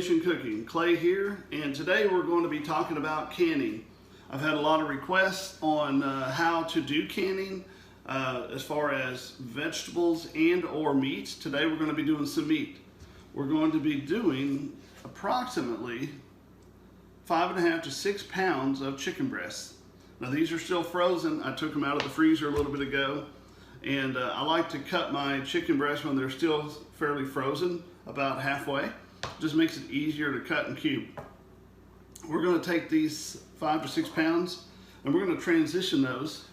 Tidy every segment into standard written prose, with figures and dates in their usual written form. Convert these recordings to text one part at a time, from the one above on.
Nation Cooking, Clay here, and today we're going to be talking about canning. I've had a lot of requests on how to do canning as far as vegetables and or meats. Today we're going to be doing some meat. We're going to be doing approximately 5.5 to 6 pounds of chicken breasts. Now these are still frozen. I took them out of the freezer a little bit ago, and I like to cut my chicken breasts when they're still fairly frozen, about halfway. Just makes it easier to cut and cube. We're going to take these 5 to 6 pounds and we're going to transition those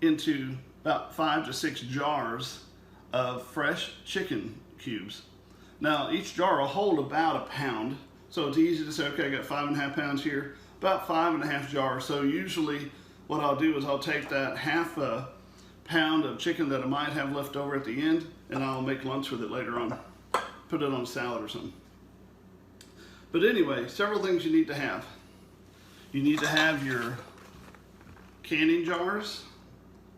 into about 5 to 6 jars of fresh chicken cubes. Now each jar will hold about a pound, so it's easy to say, okay, I got 5.5 pounds here, about 5.5 jars. So usually what I'll do is I'll take that half a pound of chicken that I might have left over at the end, and I'll make lunch with it later on. Put it on a salad or something. But anyway, several things you need to have. You need to have your canning jars.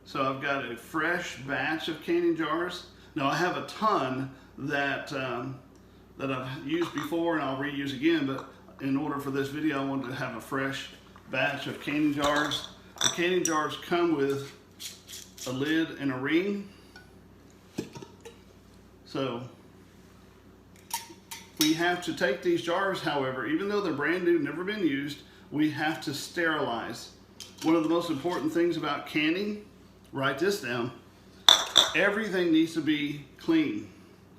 So I've got a fresh batch of canning jars. Now I have a ton that I've used before and I'll reuse again, but in order for this video I wanted to have a fresh batch of canning jars. The canning jars come with a lid and a ring. So we have to take these jars, however, even though they're brand new, never been used, we have to sterilize. One of the most important things about canning, write this down, everything needs to be clean.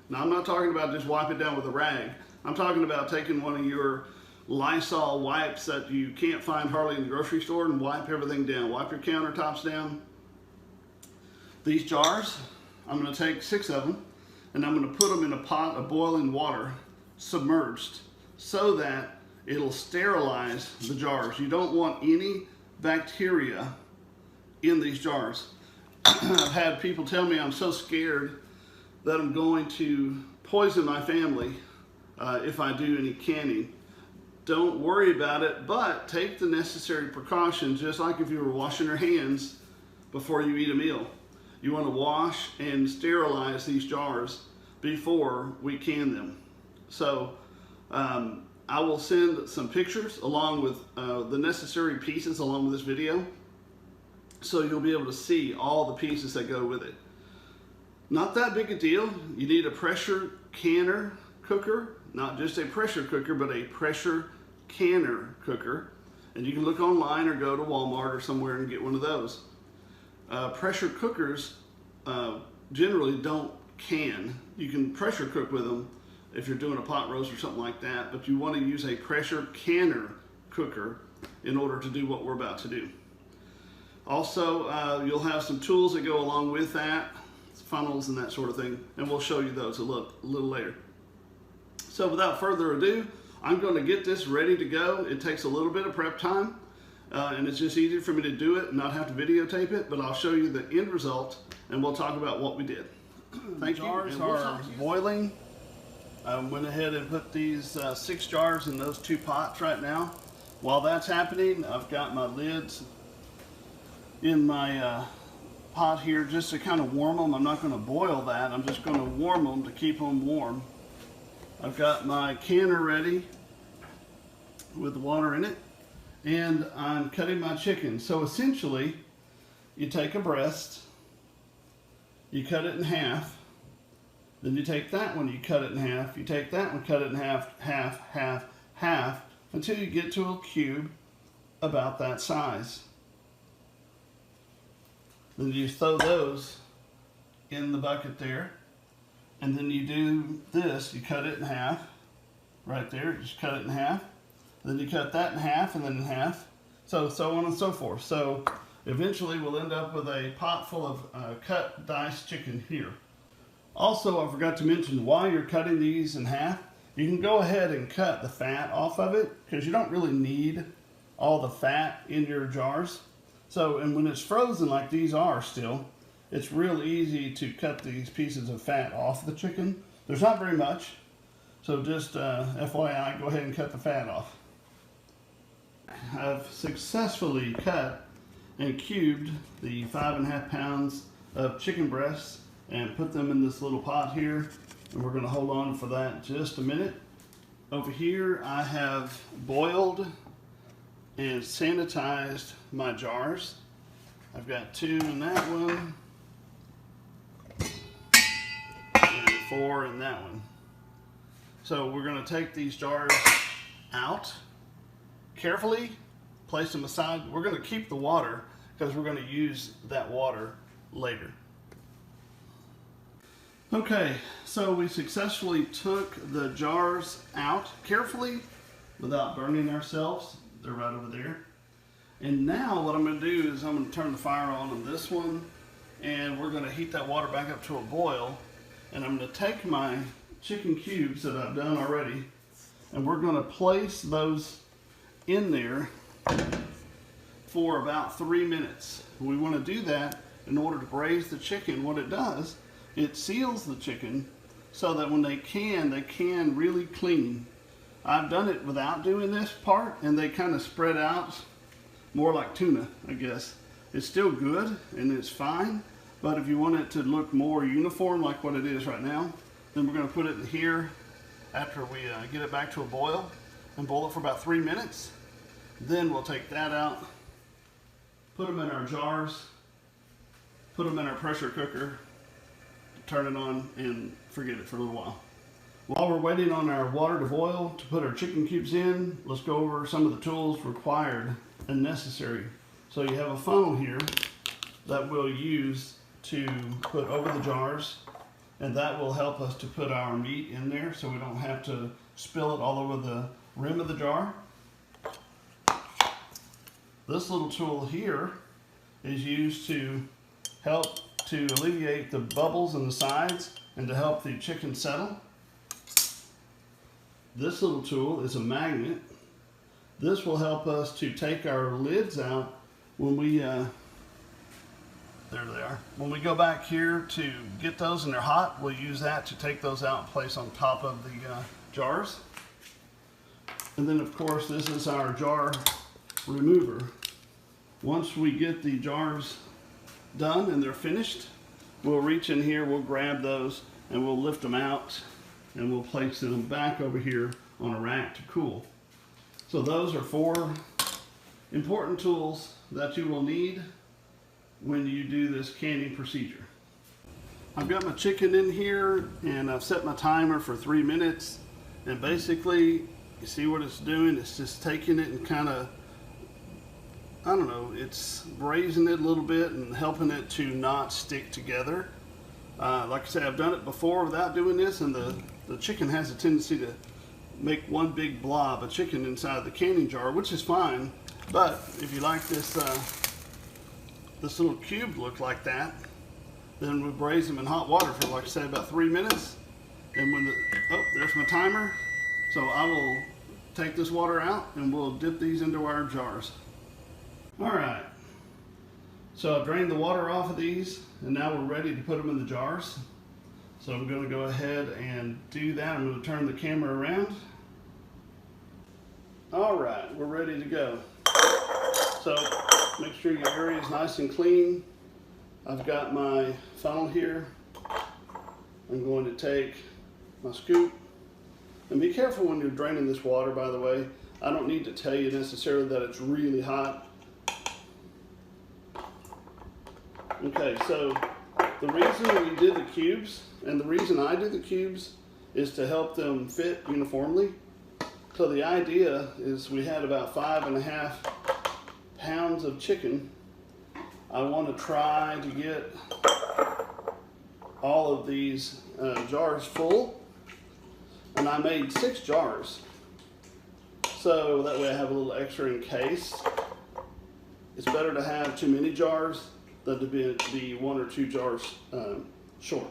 Now I'm not talking about just wipe it down with a rag. I'm talking about taking one of your Lysol wipes that you can't find hardly in the grocery store and wipe everything down. Wipe your countertops down. These jars, I'm going to take 6 of them and I'm going to put them in a pot of boiling water, submerged, so that it'll sterilize the jars. You don't want any bacteria in these jars. I've had people tell me I'm so scared that I'm going to poison my family if I do any canning. Don't worry about it, but take the necessary precautions, just like if you were washing your hands before you eat a meal. You want to wash and sterilize these jars before we can them. So I will send some pictures along with the necessary pieces along with this video, so you'll be able to see all the pieces that go with it. Not that big a deal. You need a pressure canner cooker, not just a pressure cooker, but a pressure canner cooker. And you can look online or go to Walmart or somewhere and get one of those. Pressure cookers generally don't can. You can pressure cook with them if you're doing a pot roast or something like that, but you want to use a pressure canner cooker in order to do what we're about to do. Also, you'll have some tools that go along with that, funnels and that sort of thing, and we'll show you those a little later. So without further ado, I'm going to get this ready to go. It takes a little bit of prep time, and it's just easier for me to do it and not have to videotape it, but I'll show you the end result and we'll talk about what we did. Thank you. Jars are boiling. I went ahead and put these 6 jars in those 2 pots right now. While that's happening, I've got my lids in my pot here just to kind of warm them. I'm not going to boil that. I'm just going to warm them to keep them warm. I've got my canner ready with the water in it, and I'm cutting my chicken. So essentially, you take a breast, you cut it in half, then you take that one, you cut it in half, you take that one, cut it in half, half, half, half, until you get to a cube about that size. Then you throw those in the bucket there, and then you do this, you cut it in half, right there, just cut it in half, then you cut that in half and then in half, so on and so forth. So eventually we'll end up with a pot full of cut diced chicken here. Also, I forgot to mention, while you're cutting these in half, you can go ahead and cut the fat off of it, because you don't really need all the fat in your jars. So, and when it's frozen like these are still, it's real easy to cut these pieces of fat off the chicken. There's not very much, so just FYI, go ahead and cut the fat off. I've successfully cut and cubed the 5.5 pounds of chicken breasts and put them in this little pot here, and we're going to hold on for that just a minute. Over here I have boiled and sanitized my jars. I've got 2 in that one and 4 in that one. So we're going to take these jars out carefully, place them aside. We're going to keep the water because we're going to use that water later. Okay, so we successfully took the jars out carefully without burning ourselves. They're right over there. And now what I'm going to do is I'm going to turn the fire on this one, and we're going to heat that water back up to a boil. And I'm going to take my chicken cubes that I've done already, and we're going to place those in there for about 3 minutes. We want to do that in order to braise the chicken. What it does, it seals the chicken so that when they can really clean. I've done it without doing this part, and they kind of spread out more like tuna, I guess. It's still good and it's fine, but if you want it to look more uniform like what it is right now, then we're going to put it in here after we get it back to a boil and boil it for about 3 minutes. Then we'll take that out, put them in our jars, put them in our pressure cooker, turn it on, and forget it for a little while. While we're waiting on our water to boil to put our chicken cubes in, let's go over some of the tools required and necessary. So you have a funnel here that we'll use to put over the jars, and that will help us to put our meat in there so we don't have to spill it all over the rim of the jar. This little tool here is used to help to alleviate the bubbles in the sides and to help the chicken settle. This little tool is a magnet. This will help us to take our lids out when we, there they are. When we go back here to get those and they're hot, we'll use that to take those out and place on top of the jars. And then of course this is our jar remover. Once we get the jars done and they're finished, we'll reach in here, we'll grab those, and we'll lift them out, and we'll place them back over here on a rack to cool. So those are 4 important tools that you will need when you do this canning procedure. I've got my chicken in here and I've set my timer for 3 minutes, and basically you see what it's doing. It's just taking it and kind of, I don't know, it's braising it a little bit and helping it to not stick together. Like I said, I've done it before without doing this, and the chicken has a tendency to make one big blob of chicken inside the canning jar, which is fine. But if you like this this little cube look like that, then we braise them in hot water for, like I said, about 3 minutes. And when there's my timer. So I will take this water out and we'll dip these into our jars. All right, so I've drained the water off of these, and now we're ready to put them in the jars. So I'm going to go ahead and do that. I'm going to turn the camera around. All right, we're ready to go. So make sure your area is nice and clean. I've got my funnel here. I'm going to take my scoop. And be careful when you're draining this water, by the way. I don't need to tell you necessarily that it's really hot. Okay, so the reason we did the cubes, and the reason I did the cubes, is to help them fit uniformly. So the idea is we had about 5.5 pounds of chicken. I want to try to get all of these jars full, and I made 6 jars. So that way I have a little extra in case. It's better to have too many jars than to be 1 or 2 jars short.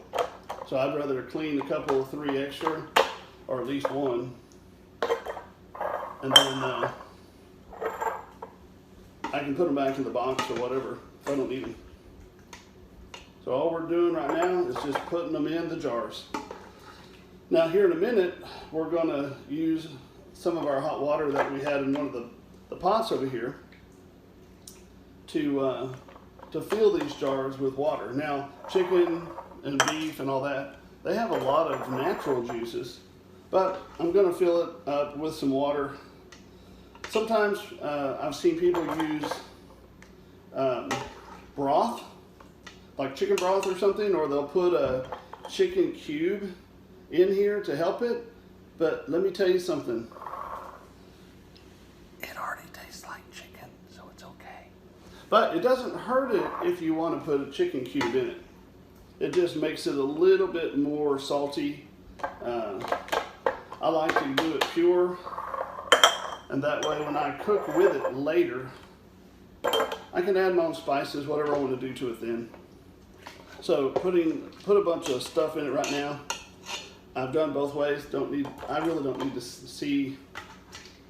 So I'd rather clean a couple, 3 extra, or at least 1, and then I can put them back in the box or whatever if I don't need them. So all we're doing right now is just putting them in the jars. Now here in a minute, we're going to use some of our hot water that we had in one of the pots over here to fill these jars with water. Now chicken and beef and all that, they have a lot of natural juices, But I'm going to fill it up with some water. Sometimes I've seen people use broth, like chicken broth or something, or they'll put a chicken cube in here to help it. But let me tell you something. It already tastes like chicken, so it's okay. But it doesn't hurt it if you want to put a chicken cube in it. It just makes it a little bit more salty. I like to do it pure, and that way when I cook with it later, I can add my own spices, whatever I want to do to it then. So put a bunch of stuff in it right now. I've done both ways. I really don't need to see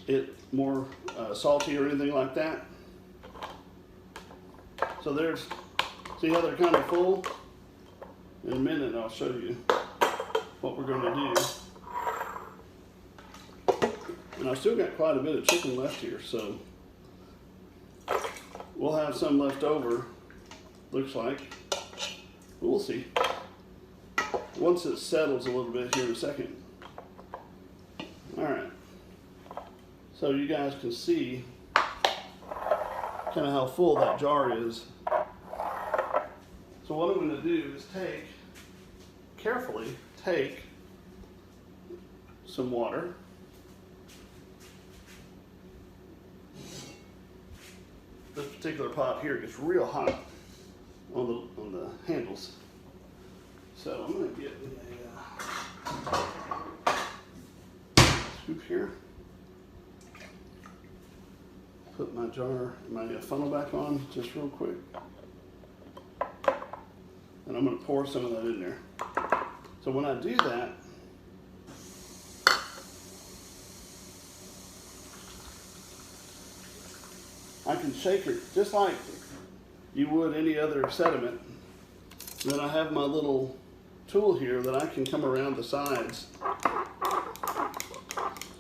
it more salty or anything like that. So see how they're kind of full? In a minute I'll show you what we're going to do. And I've still got quite a bit of chicken left here, so we'll have some left over, looks like. We'll see. Once it settles a little bit here in a second. Alright. So you guys can see kind of how full that jar is. So what I'm going to do is carefully take some water. This particular pot here gets real hot on the handles. So I'm going to get a scoop here. Put my funnel back on just real quick. And I'm going to pour some of that in there. So when I do that, I can shake it just like you would any other sediment. Then I have my little tool here that I can come around the sides.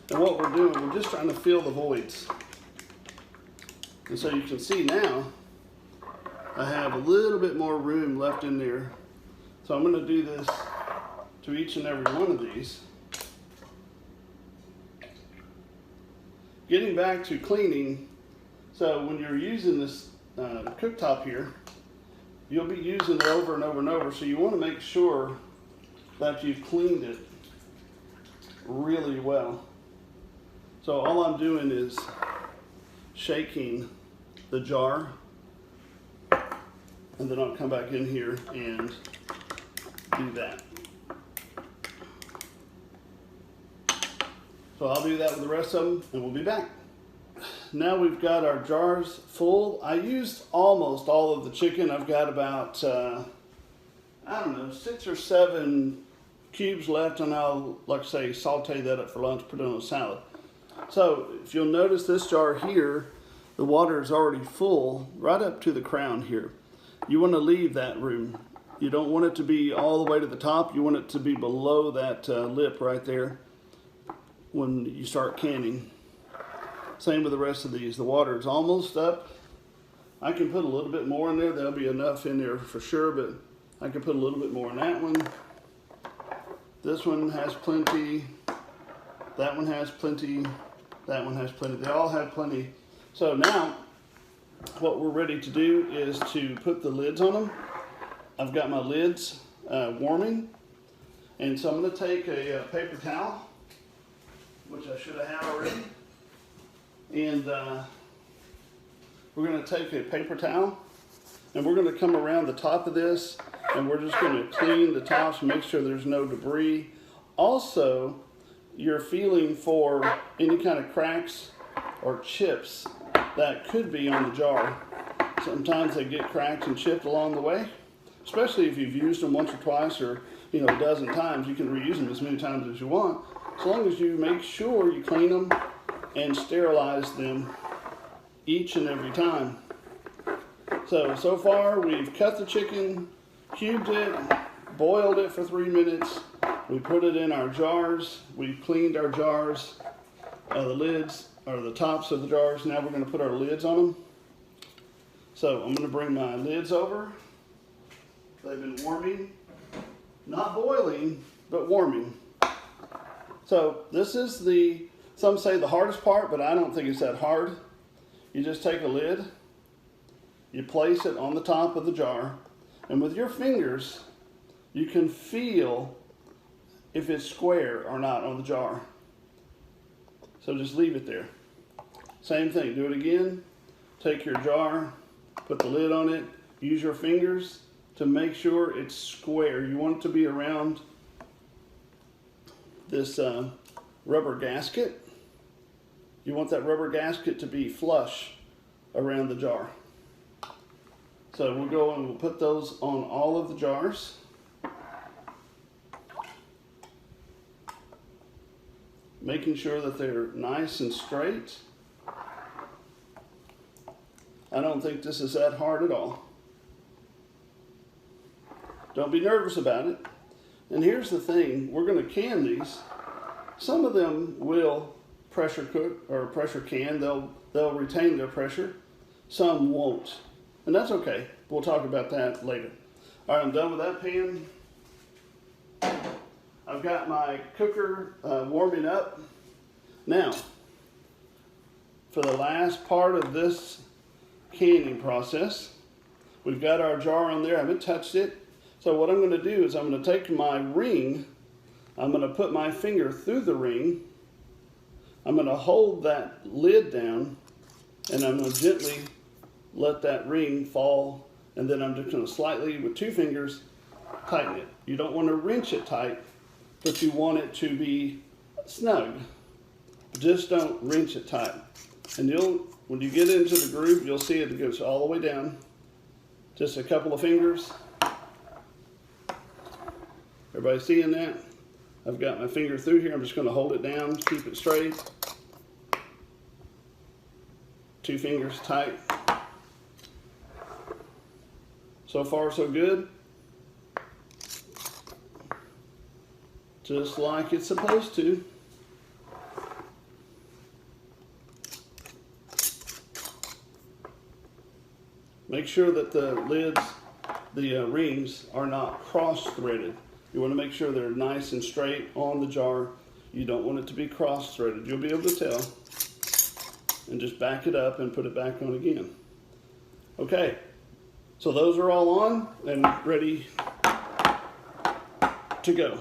And what we're doing, we're just trying to fill the voids. And so you can see now, I have a little bit more room left in there. So I'm going to do this to each and every one of these. Getting back to cleaning, so when you're using this cooktop here, you'll be using it over and over and over, so you want to make sure that you've cleaned it really well. So all I'm doing is shaking the jar, and then I'll come back in here and do that. So I'll do that with the rest of them, and we'll be back. Now we've got our jars full. I used almost all of the chicken. I've got about, I don't know, 6 or 7 cubes left, and I'll, like I say, saute that up for lunch, put it on a salad. So if you'll notice this jar here, the water is already full right up to the crown here. You want to leave that room. You don't want it to be all the way to the top. You want it to be below that lip right there when you start canning. Same with the rest of these. The water is almost up. I can put a little bit more in there. There'll be enough in there for sure, but I can put a little bit more in that one. This one has plenty. That one has plenty. That one has plenty. They all have plenty. So now what we're ready to do is to put the lids on them. I've got my lids warming, and so I'm going to take a paper towel, which I should have had already, and we're going to take a paper towel, and we're going to come around the top of this, and we're just going to clean the tops and make sure there's no debris. Also, you're feeling for any kind of cracks or chips that could be on the jar. Sometimes they get cracked and chipped along the way, especially if you've used them once or twice, or a dozen times. You can reuse them as many times as you want, as long as you make sure you clean them and sterilize them each and every time. So far we've cut the chicken, cubed it, boiled it for 3 minutes. We put it in our jars. We've cleaned our jars, the lids, or the tops of the jars. Now we're going to put our lids on them. So I'm going to bring my lids over. They've been warming, not boiling, but warming. So this is some say the hardest part, but I don't think it's that hard. You just take a lid, you place it on the top of the jar, and with your fingers, you can feel if it's square or not on the jar. So just leave it there. Same thing, do it again. Take your jar, put the lid on it, use your fingers to make sure it's square. You want it to be around this rubber gasket. You want that rubber gasket to be flush around the jar. So we'll go and we'll put those on all of the jars. Making sure that they're nice and straight. I don't think this is that hard at all. Don't be nervous about it. And here's the thing, we're going to can these. Some of them will pressure cook or pressure can. They'll retain their pressure. Some won't. And that's okay. We'll talk about that later. All right, I'm done with that pan. I've got my cooker warming up. Now, for the last part of this canning process, we've got our jar on there. I haven't touched it. So what I'm going to do is I'm going to take my ring, I'm going to put my finger through the ring, I'm going to hold that lid down, and I'm going to gently let that ring fall, and then I'm just going to slightly, with two fingers, tighten it. You don't want to wrench it tight, but you want it to be snug. Just don't wrench it tight. And when you get into the groove, you'll see it goes all the way down. Just a couple of fingers. Everybody seeing that? I've got my finger through here. I'm just going to hold it down, keep it straight. Two fingers tight. So far, so good. Just like it's supposed to. Make sure that the lids, the rings are not cross-threaded. You want to make sure they're nice and straight on the jar. You don't want it to be cross-threaded. You'll be able to tell. And just back it up and put it back on again. Okay, so those are all on and ready to go.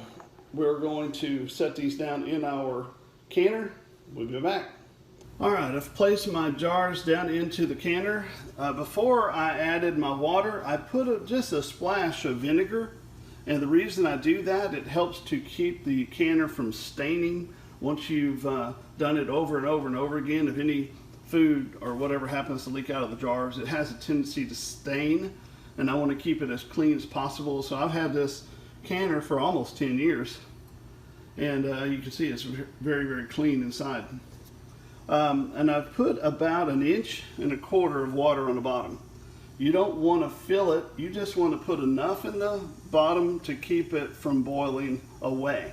We're going to set these down in our canner. We'll be back. All right, I've placed my jars down into the canner. Before I added my water, I put just a splash of vinegar. And the reason I do that, it helps to keep the canner from staining. Once you've done it over and over and over again, if any food or whatever happens to leak out of the jars, it has a tendency to stain. And I want to keep it as clean as possible. So I've had this canner for almost 10 years. And you can see it's very, very clean inside. And I've put about 1.25 inches of water on the bottom. You don't want to fill it, you just want to put enough in the bottom to keep it from boiling away.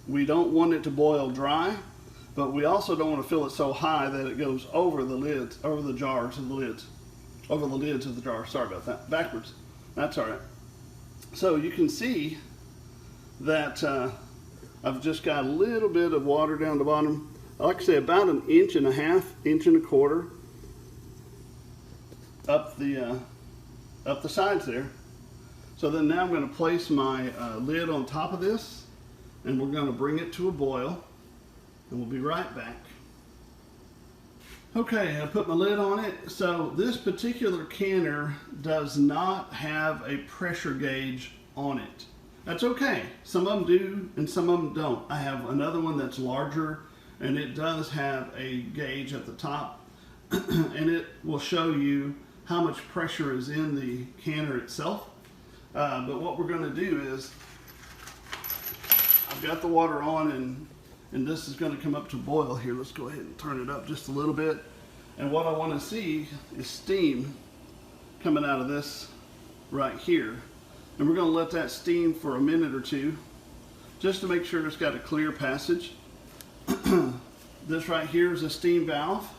We don't want it to boil dry, but we also don't want to fill it so high that it goes over the lids, over the jars of the lids, over the lids of the jar. Sorry about that, backwards. That's all right. So you can see that I've just got a little bit of water down the bottom. Like I say, about 1.5 inches, 1.25 inches up the sides there. So then now I'm going to place my lid on top of this, and we're going to bring it to a boil, and we'll be right back. Okay, I put my lid on it. So this particular canner does not have a pressure gauge on it. That's okay. Some of them do and some of them don't. I have another one that's larger, and it does have a gauge at the top, and it will show you how much pressure is in the canner itself. But what we're going to do is, I've got the water on, and this is going to come up to boil here. Let's go ahead and turn it up just a little bit. And what I want to see is steam coming out of this right here. And we're going to let that steam for a minute or two, just to make sure it's got a clear passage. This right here is a steam valve,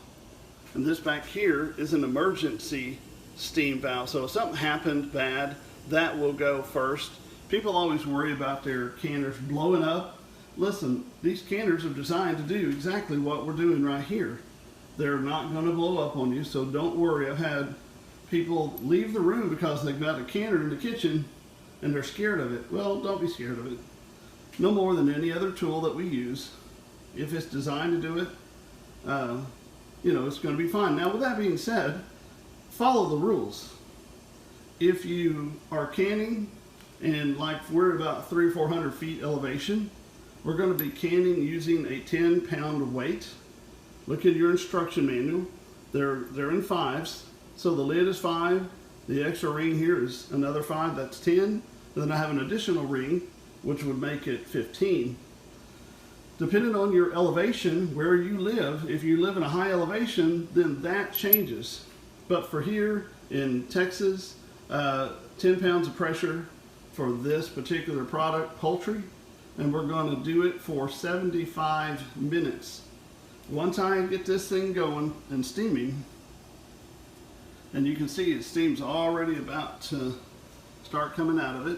and this back here is an emergency steam valve. So if something happened bad, that will go first. People always worry about their canners blowing up listen, these canners are designed to do exactly what we're doing right here. They're not going to blow up on you, so don't worry. I've had people leave the room because they've got a canner in the kitchen and they're scared of it. Well, don't be scared of it. No more than any other tool that we use. If it's designed to do it, it's going to be fine. Now, with that being said, follow the rules. If you are canning and like we're about 300 or 400 feet elevation, we're going to be canning using a 10-pound weight. Look at your instruction manual. They're in 5s. So the lid is 5. The extra ring here is another 5. That's 10. And then I have an additional ring, which would make it 15. Depending on your elevation, where you live, if you live in a high elevation, then that changes. But for here in Texas, 10 pounds of pressure for this particular product, poultry, and we're going to do it for 75 minutes. Once I get this thing going and steaming, and you can see it steam's already about to start coming out of it.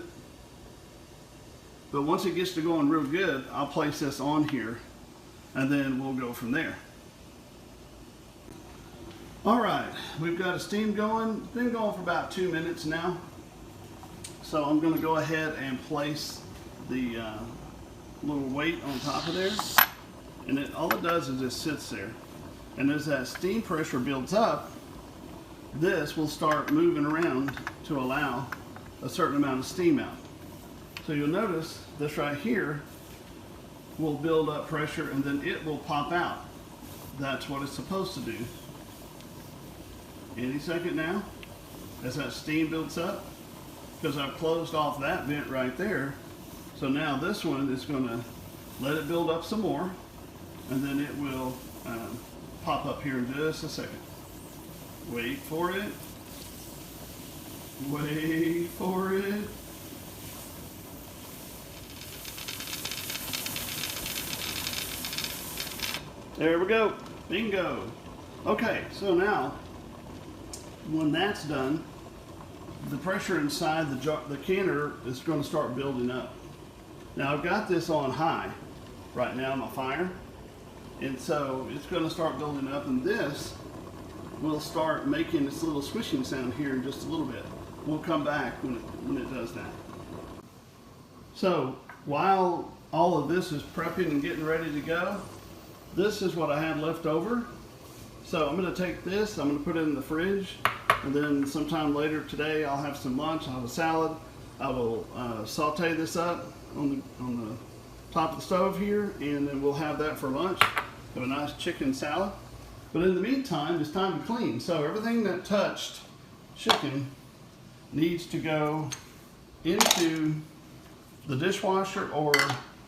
But once it gets to going real good, I'll place this on here and then we'll go from there. All right, we've got a steam going. It's been going for about 2 minutes now. So I'm gonna go ahead and place the little weight on top of there. And all it does is just sits there. And as that steam pressure builds up, this will start moving around to allow a certain amount of steam out. So you'll notice this right here will build up pressure and then it will pop out. That's what it's supposed to do. Any second now, as that steam builds up, because I've closed off that vent right there. So now this one is going to let it build up some more, and then it will pop up here in just a second. Wait for it. Wait for it. There we go. Bingo. Okay, so now when that's done, the pressure inside the canner is going to start building up. Now I've got this on high right now, my fire, and so it's going to start building up, and this will start making this little swishing sound here in just a little bit. We'll come back when it does that. So while all of this is prepping and getting ready to go, this is what I had left over. So I'm going to take this, I'm going to put it in the fridge, and then sometime later today I'll have some lunch. I'll have a salad. I will saute this up on the top of the stove here, and then we'll have that for lunch. Have a nice chicken salad. But in the meantime, it's time to clean. So everything that touched chicken needs to go into the dishwasher or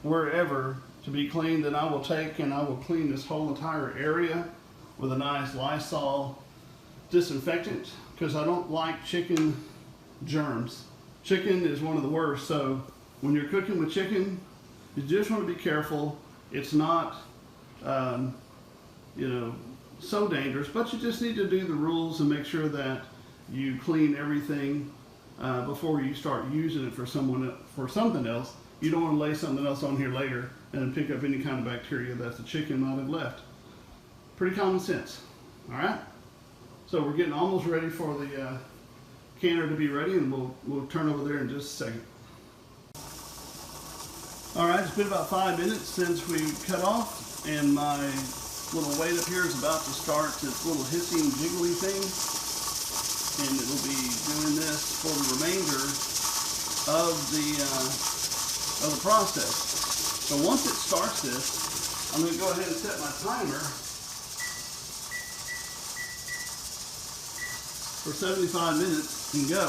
wherever to be cleaned. Then I will take and I will clean this whole entire area with a nice Lysol disinfectant, because I don't like chicken germs. Chicken is one of the worst, so when you're cooking with chicken, you just want to be careful. It's not, so dangerous, but you just need to do the rules and make sure that you clean everything before you start using it for something else. You don't want to lay something else on here later and pick up any kind of bacteria that the chicken might have left. Pretty common sense. All right. So we're getting almost ready for the canner to be ready, and we'll turn over there in just a second. All right, it's been about 5 minutes since we cut off, and my little weight up here is about to start this little hissing, jiggly thing, and it will be doing this for the remainder of the process. So once it starts this, I'm going to go ahead and set my timer for 75 minutes and go,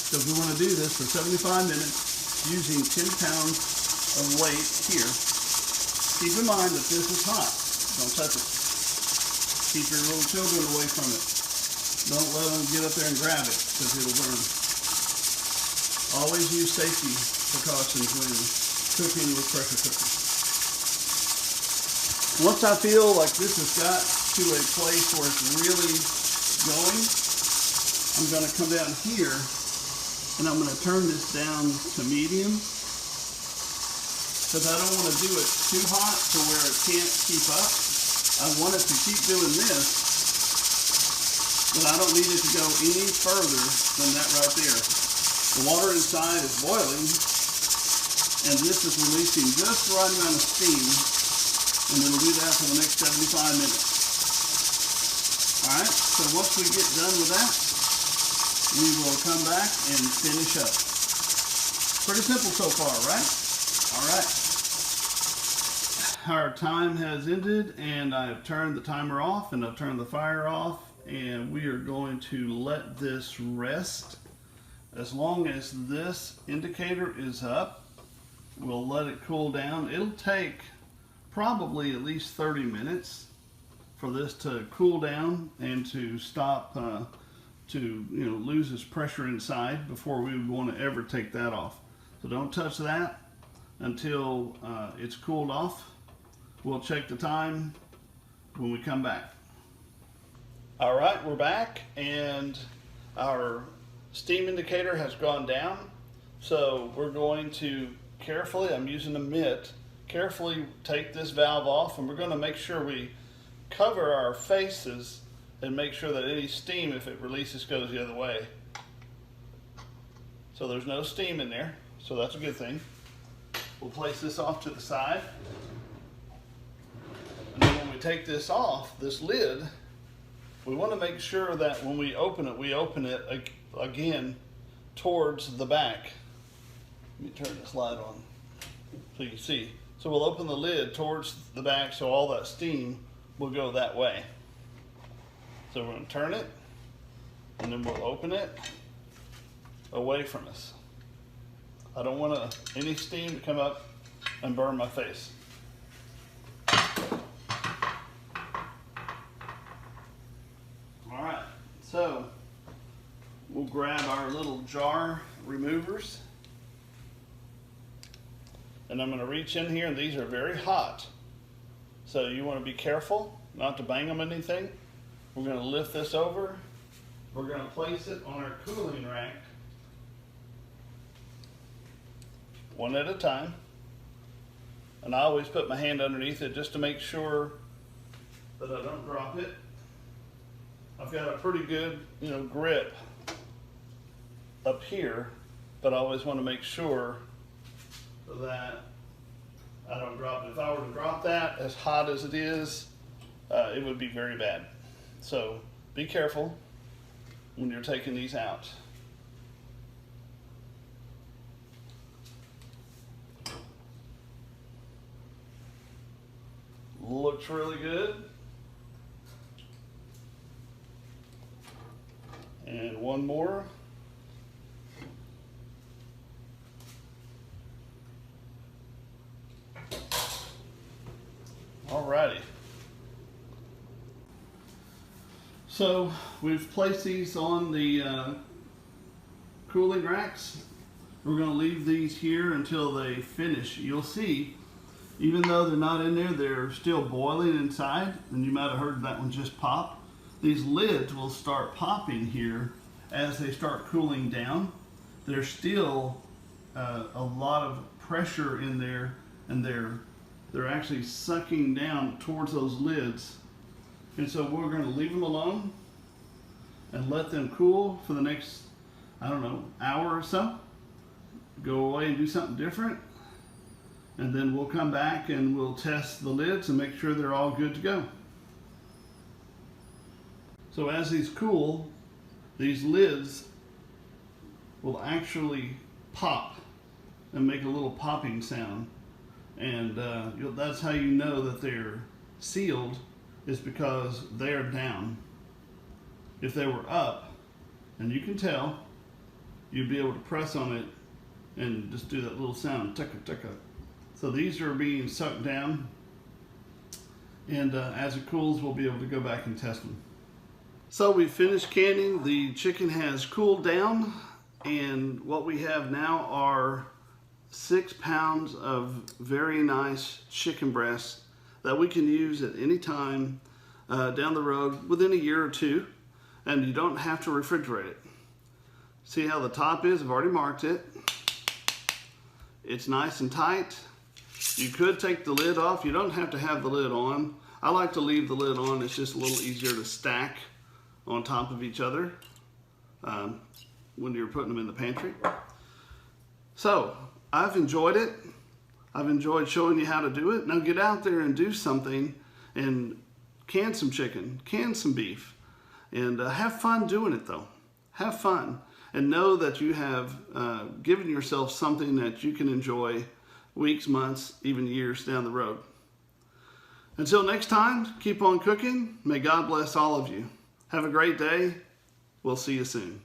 because we want to do this for 75 minutes using 10 pounds of weight here. Keep in mind that this is hot. Don't touch it. Keep your little children away from it. Don't let them get up there and grab it, because it'll burn. Always use safety precautions when cooking with pressure cookers. Once I feel like this has got to a place where it's really going, I'm going to come down here And I'm going to turn this down to medium because I don't want to do it too hot to where it can't keep up. I want it to keep doing this, but I don't need it to go any further than that right there. The water inside is boiling, and this is releasing just the right amount of steam, and it'll do that for the next 75 minutes. Alright, so once we get done with that, we will come back and finish up. Pretty simple so far, right? Alright. Our time has ended, and I've turned the timer off, and I've turned the fire off, and we are going to let this rest. As long as this indicator is up, we'll let it cool down. It'll take probably at least 30 minutes for this to cool down and to stop, to lose its pressure inside before we would want to ever take that off. So don't touch that until it's cooled off. We'll check the time when we come back. All right, we're back, and our steam indicator has gone down. So we're going to carefully, I'm using a mitt, carefully take this valve off, and we're going to make sure we cover our faces and make sure that any steam, if it releases, goes the other way. So there's no steam in there, so that's a good thing. We'll place this off to the side. And then when we take this off, this lid, we want to make sure that when we open it again towards the back. Let me turn this light on so you can see. So we'll open the lid towards the back so all that steam will go that way. So we're going to turn it, and then we'll open it away from us. I don't want any steam to come up and burn my face. All right, so we'll grab our little jar removers, and I'm going to reach in here, and these are very hot, so you want to be careful not to bang them anything. We're going to lift this over. We're going to place it on our cooling rack one at a time, and I always put my hand underneath it just to make sure that I don't drop it. I've got a pretty good, grip up here, but I always want to make sure that I don't drop it. If I were to drop that, as hot as it is, it would be very bad. So be careful when you're taking these out. Looks really good. And one more. Alrighty. So we've placed these on the cooling racks. We're going to leave these here until they finish. You'll see, even though they're not in there, they're still boiling inside, and you might have heard that one just pop. These lids will start popping here as they start cooling down. There's still a lot of pressure in there, and they're actually sucking down towards those lids. And so we're going to leave them alone and let them cool for the next, hour or so. Go away and do something different. And then we'll come back and we'll test the lids and make sure they're all good to go. So as these cool, these lids will actually pop and make a little popping sound. And that's how you know that they're sealed, is because they're down. If they were up, and you can tell, you'd be able to press on it and just do that little sound, ticka ticka. So these are being sucked down, and as it cools, we'll be able to go back and test them. So we finished canning. The chicken has cooled down, and what we have now are 6 pounds of very nice chicken breasts that we can use at any time down the road within a year or two, and you don't have to refrigerate it. See how the top is? I've already marked it. It's nice and tight. You could take the lid off. You don't have to have the lid on. I like to leave the lid on. It's just a little easier to stack on top of each other when you're putting them in the pantry. So I've enjoyed it. I've enjoyed showing you how to do it. Now get out there and do something and can some chicken, can some beef, and have fun doing it though. Have fun and know that you have given yourself something that you can enjoy weeks, months, even years down the road. Until next time, keep on cooking. May God bless all of you. Have a great day. We'll see you soon.